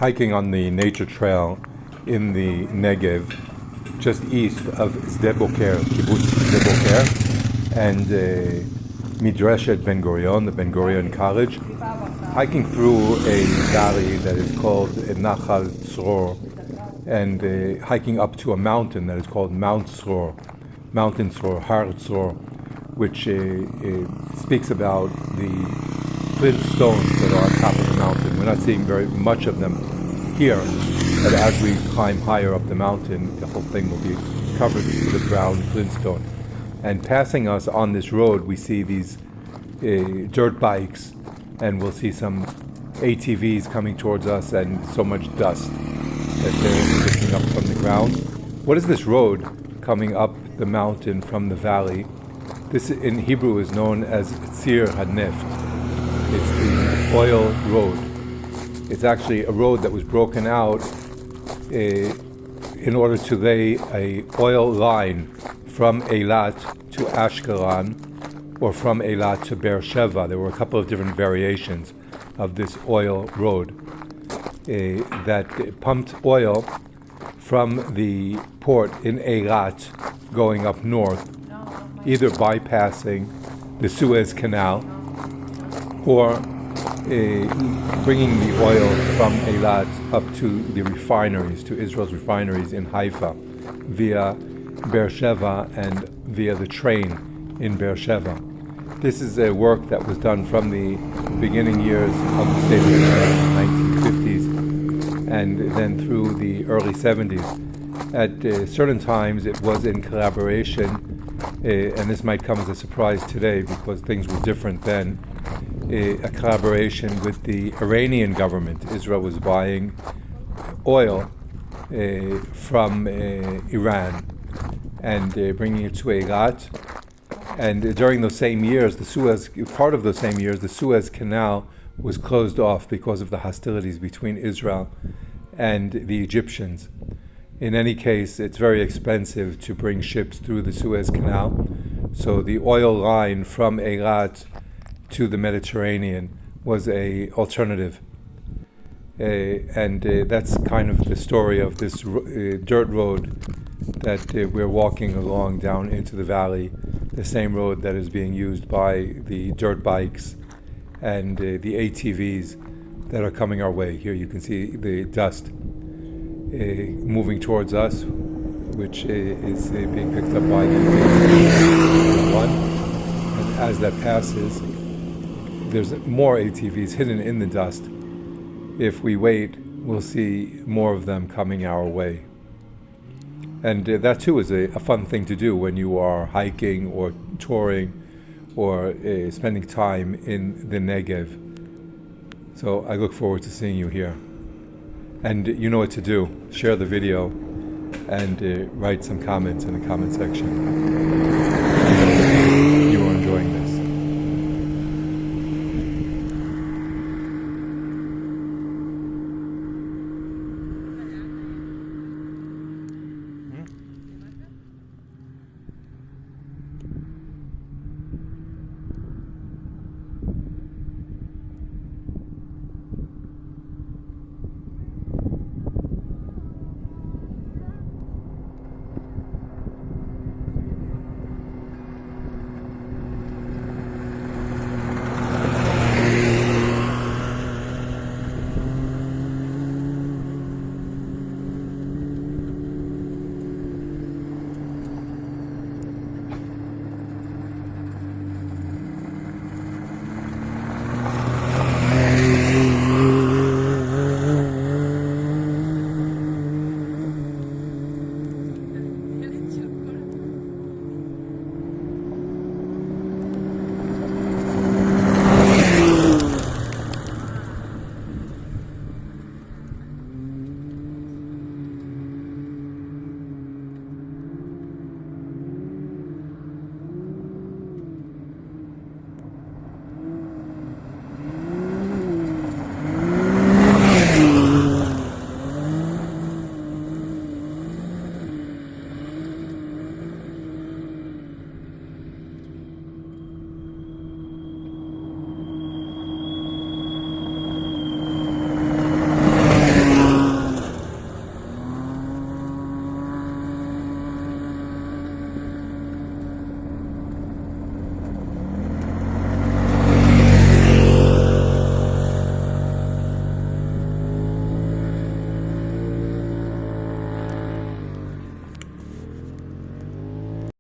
hiking on the nature trail in the Negev, just east of kibbutz Sde Boker, and Midreshet Ben Gurion, the Ben Gurion College, hiking through a valley that is called Nachal Tzeror, and hiking up to a mountain that is called Mount Tzeror, Mountain Tzeror, Har Tzeror, which speaks about the flintstones that are on top of the mountain. We're not seeing very much of them here, but as we climb higher up the mountain, the whole thing will be covered with a brown flintstone. And passing us on this road, we see these dirt bikes, and we'll see some ATVs coming towards us, and so much dust that they're lifting up from the ground. What is this road coming up the mountain from the valley? This in Hebrew is known as Tzeror Valley. It's the oil road. It's actually a road that was broken out in order to lay a oil line from Eilat to Ashkelon, or from Eilat to Beersheba. There were a couple of different variations of this oil road that pumped oil from the port in Eilat going up north, either bypassing the Suez Canal or bringing the oil from Eilat up to the refineries, to Israel's refineries in Haifa, via Beersheba and via the train in Beersheba. This is a work that was done from the beginning years of the state of Israel, 1950s, and then through the early 70s. At certain times it was in collaboration, and this might come as a surprise today because things were different then, a collaboration with the Iranian government. Israel was buying oil from Iran and bringing it to Eilat. And during those same years, the Suez Canal was closed off because of the hostilities between Israel and the Egyptians. In any case, it's very expensive to bring ships through the Suez Canal, so the oil line from Eilat to the Mediterranean was a alternative. And that's kind of the story of this dirt road that we're walking along down into the valley, the same road that is being used by the dirt bikes and the ATVs that are coming our way. Here you can see the dust moving towards us, which is being picked up by the one. And as that passes, there's more ATVs hidden in the dust. If we wait, we'll see more of them coming our way. And that too is a fun thing to do when you are hiking or touring or spending time in the Negev. So I look forward to seeing you here. And you know what to do. Share the video and write some comments in the comment section.